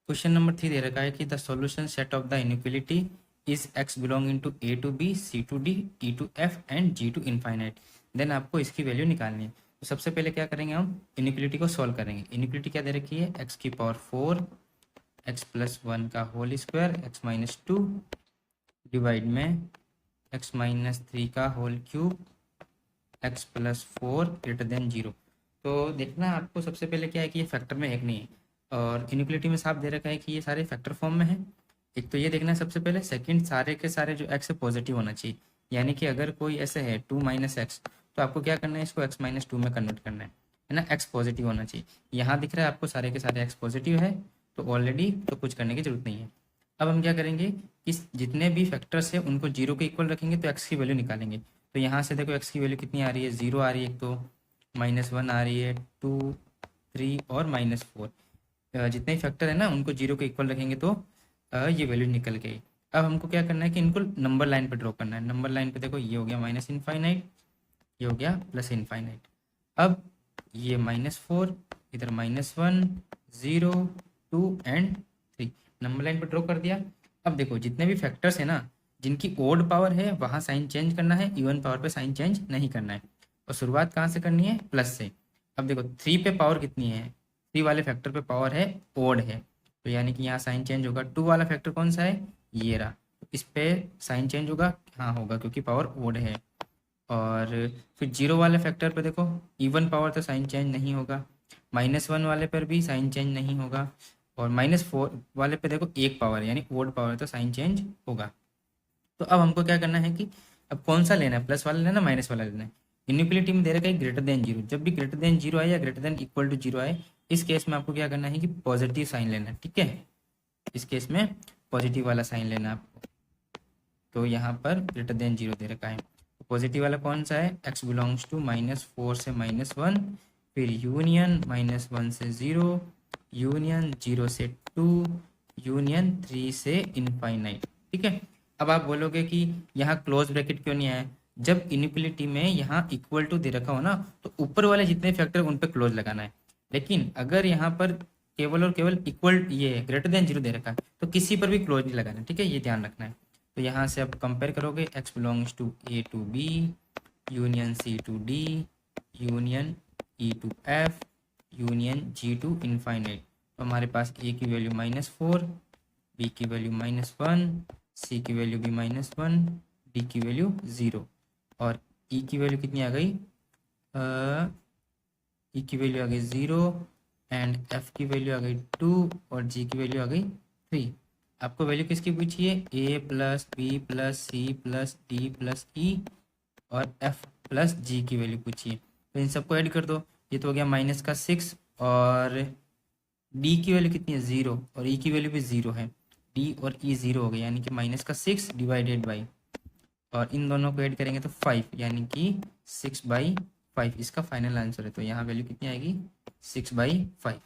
Question number 3 दे रखा है कि the solution set of the inequality is x belonging to a to b c to d e to f and g to infinite. Then आपको इसकी value निकालनी है। तो सबसे पहले क्या करेंगे, हम इनइक्वालिटी को सॉल्व करेंगे। इनइक्वालिटी क्या दे रखी है, x की पावर 4 x प्लस 1 का whole square x minus 2 divide में x माइनस 3 का whole cube x plus 4 greater than 0। तो देखना आपको सबसे पहले क्या है कि ये फैक्टर में एक नहीं है, और इनइक्वालिटी में साफ दे रखा है कि ये सारे फैक्टर फॉर्म में है। एक तो ये देखना है सबसे पहले। सेकंड, सारे के सारे जो x है पॉजिटिव होना चाहिए, यानी कि अगर कोई ऐसे है 2 माइनस एक्स, तो आपको क्या करना है, इसको x माइनस 2 में कन्वर्ट करना है ना। x पॉजिटिव होना चाहिए। यहाँ दिख रहा है आपको सारे के सारे x पॉजिटिव है, तो ऑलरेडी तो कुछ करने की जरूरत नहीं है। अब हम क्या करेंगे कि जितने भी फैक्टर्स है उनको जीरो के इक्वल रखेंगे तो x की वैल्यू निकालेंगे। तो यहाँ से देखो x की वैल्यू कितनी आ रही है, 0 आ रही है, एक तो -1 आ रही है, 2, 3 और -4। जितने फैक्टर है ना उनको जीरो के इक्वल रखेंगे तो ये वैल्यू निकल गई। अब हमको क्या करना है कि इनको नंबर लाइन पर ड्रॉ करना है। नंबर लाइन पे देखो ये हो गया माइनस इनफाइनाइट, ये हो गया प्लस इनफाइनाइट। अब ये -4, इधर -1, 0, 2 एंड 3 नंबर लाइन पर ड्रॉ कर दिया। अब देखो जितने भी फैक्टर्स है ना, जिनकी ओड पावर है वहाँ साइन चेंज करना है, इवन पावर पे साइन चेंज नहीं करना है। और शुरुआत कहाँ से करनी है, प्लस से। अब देखो 3 पे पावर कितनी है, 3 वाले फैक्टर पे पावर है ओड है, तो यानी कि यहाँ साइन चेंज होगा। 2 वाला फैक्टर कौन सा है, ये रहा, तो इस पे साइन चेंज होगा, हाँ होगा क्योंकि पावर ओड है। और फिर 0 वाले फैक्टर पे देखो इवन पावर तो साइन चेंज नहीं होगा, -1 वाले पर भी साइन चेंज नहीं होगा, और -4 वाले पे देखो एक पावर यानी ओड पावर तो साइन चेंज होगा। तो अब हमको क्या करना है कि अब कौन सा लेना है, प्लस वाला लेना, माइनस वाला लेना है। इनइक्वालिटी में दे रखा है ग्रेटर देन 0। जब भी ग्रेटर देन 0 आए या ग्रेटर देन इक्वल टू 0 आए, इस केस में आपको क्या करना है कि पॉजिटिव साइन लेना है, ठीक है। इस केस में पॉजिटिव वाला साइन लेना है आपको। तो यहाँ पर ग्रेटर देन 0 दे रखा है, तो पॉजिटिव वाला कौन सा है, x बिलोंग्स टू -4 से -1, फिर यूनियन -1 से 0, यूनियन 0 से 2, यूनियन 3 से इनफाइनाइट, ठीक है। अब आप बोलोगे कि यहाँ क्लोज ब्रैकेट क्यों नहीं आया, जब इनइक्वालिटी में यहाँ इक्वल टू दे रखा हो ना, तो ऊपर वाले जितने फैक्टर उन पर क्लोज लगाना है। लेकिन अगर यहाँ पर केवल और केवल इक्वल ये ग्रेटर देन 0 दे रखा है तो किसी पर भी क्लोज नहीं लगाना, ठीक है, ये ध्यान रखना है। तो यहाँ से अब कंपेयर करोगे, x belongs to a to b, union c to d, union e to f, union g to infinite. तो हमारे पास a की वैल्यू -4, b की वैल्यू -1, c की वैल्यू भी -1, d की वैल्यू 0, और e की वैल्यू कितनी आ गई, e की वैल्यू आ गई 0, एंड f की वैल्यू आ गई 2, और g की वैल्यू आ गई 3। आपको वैल्यू किसकी पूछी है, a plus B plus C plus D plus E और f प्लस g की वैल्यू पूछी है। तो इन सबको ऐड कर दो, ये तो हो गया -6, और d की वैल्यू कितनी है 0, और e की वैल्यू भी 0 है, d और e 0 हो गया, यानी कि -6 डिवाइडेड बाई, और इन दोनों को ऐड करेंगे तो 5, यानी कि 6/5 इसका फाइनल आंसर है। तो यहाँ वैल्यू कितनी आएगी, 6/5।